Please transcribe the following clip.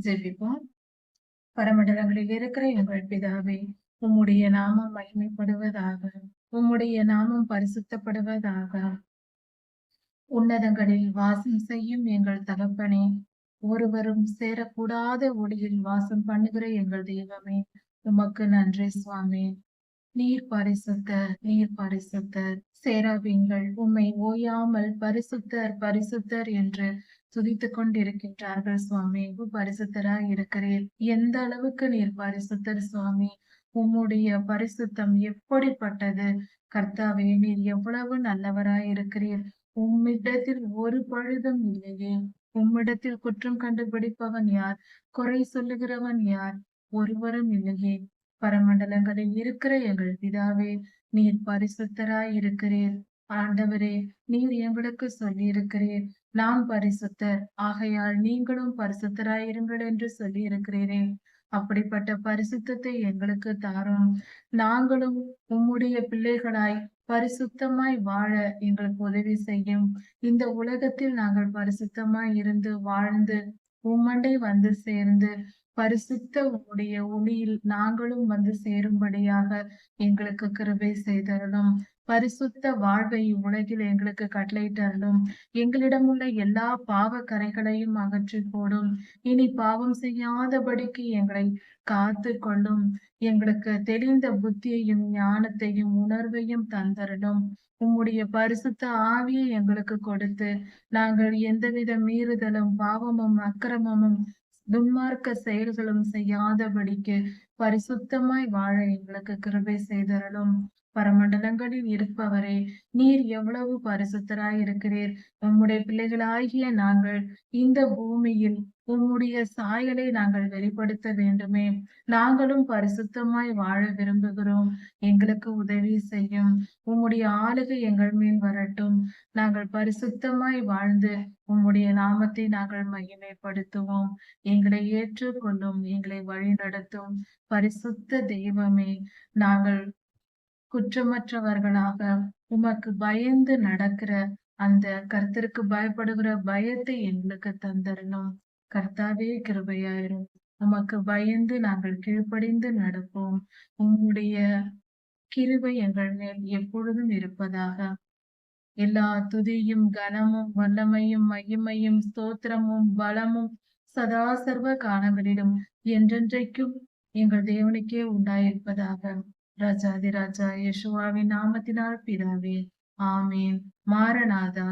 ஜெபிப்போம். பரமண்டலங்களில் இருக்கிற எங்கள் பிதாவே, உம்முடைய நாமம் மகிமைப்படுவதாக. உம்முடைய நாமம் பரிசுத்தப்படுவதாக. உன்னதங்களில் வாசம் செய்யும் எங்கள் தகப்பனே, ஒருவரும் சேரக்கூடாத ஒளியில் வாசம் பண்ணுகிற எங்கள் தெய்வமே, உமக்கு நன்றி சுவாமி. நீர் பரிசுத்தர், நீர் பரிசுத்தர். சேராபீன்கள் உம்மை ஓயாமல் பரிசுத்தர் பரிசுத்தர் என்று துதித்துக் கொண்டிருக்கின்றார்கள் சுவாமி. பரிசுத்தராய் இருக்கிறீர். எந்த அளவுக்கு நீர் பரிசுத்தர் சுவாமி. உம்முடைய பரிசுத்தம் எப்படிப்பட்டது. கர்த்தாவே, நீர் எவ்வளவு நல்லவராய் இருக்கிறீர். உம்மிடத்தில் ஒரு பழுதும் இல்லையே. உம்மிடத்தில் குற்றம் கண்டுபிடிப்பவன் யார்? குறை சொல்லுகிறவன் யார்? ஒருவரும் இல்லையே. பரமண்டலங்களில் இருக்கிற எங்கள் பிதாவே, நீர் பரிசுத்தராய் இருக்கிறீர். ஆண்டவரே, நீர் எங்களுக்கு சொல்லி இருக்கிறீர், நாம் பரிசுத்தர், ஆகையால் நீங்களும் பரிசுத்தராயிருங்கள் என்று சொல்லி இருக்கிறீரே. அப்படிப்பட்ட பரிசுத்தத்தை எங்களுக்கு தாரும். நாங்களும் உம்முடைய பிள்ளைகளாய் பரிசுத்தமாய் வாழ எங்களுக்கு உதவி செய்யும். இந்த உலகத்தில் நாங்கள் பரிசுத்தமாய் இருந்து வாழ்ந்து உம்மண்டை வந்து சேர்ந்து பரிசுத்த உம்முடைய ஒளியில் நாங்களும் வந்து சேரும்படியாக எங்களுக்கு கிருபை செய்தருளும். பரிசுத்த வாழ்வை உலகில் எங்களுக்கு கட்டளையிட்டருளும். எங்களிடம் உள்ள எல்லா பாவ கரைகளையும் அகற்றி போடும். இனி பாவம் செய்யாதபடிக்கு எங்களை காத்து கொள்ளும். எங்களுக்கு தெளிந்த புத்தியையும் ஞானத்தையும் உணர்வையும் தந்தருளும். உம்முடைய பரிசுத்த ஆவியை எங்களுக்கு கொடுத்து நாங்கள் எந்தவித மீறுதலும் பாவமும் அக்கிரமமும் துன்மார்க்க செயல்களும் செய்யாதபடிக்கு பரிசுத்தமாய் வாழ எங்களுக்கு கிருபை செய்தருளும். பரமண்டலங்களில் இருப்பவரே, நீர் எவ்வளவு பரிசுத்தராய் இருக்கிறீர். உம்முடைய பிள்ளைகளாகிய நாங்கள் இந்த பூமியில் உம்முடைய சாயலை நாங்கள் வெளிப்படுத்த வேண்டுமே. நாங்களும் பரிசுத்தமாய் வாழ விரும்புகிறோம். எங்களுக்கு உதவி செய்யும். உம்முடைய ஆளுகை எங்கள் மேல் வரட்டும். நாங்கள் பரிசுத்தமாய் வாழ்ந்து உம்முடைய நாமத்தை நாங்கள் மகிமைப்படுத்துவோம். எங்களை ஏற்றுக்கொள்ளும், எங்களை வழி நடத்தும் பரிசுத்த தெய்வமே. நாங்கள் குற்றமற்றவர்களாக உமக்கு பயந்து நடக்கிற அந்த கர்த்தருக்கு பயப்படுகிற பயத்தை எங்களுக்கு தந்தரணும். கர்த்தாவே, கிருபையாயிரும். உமக்கு பயந்து நாங்கள் கீழ்ப்படிந்து நடப்போம். உம்முடைய கிருபை எங்கள் மேல் எப்பொழுதும் இருப்பதாக. எல்லா துதியும் கனமும் வல்லமையும் மகிமையும் ஸ்தோத்திரமும் பலமும் சதா சர்வ காலங்களிலும் என்றென்றைக்கும் எங்கள் தேவனுக்கே உண்டாயிருப்பதாக. ராஜாதி ராஜா யெஷுவாவின் நாமத்தினால் பிதாவே, ஆமேன். மாரநாதா.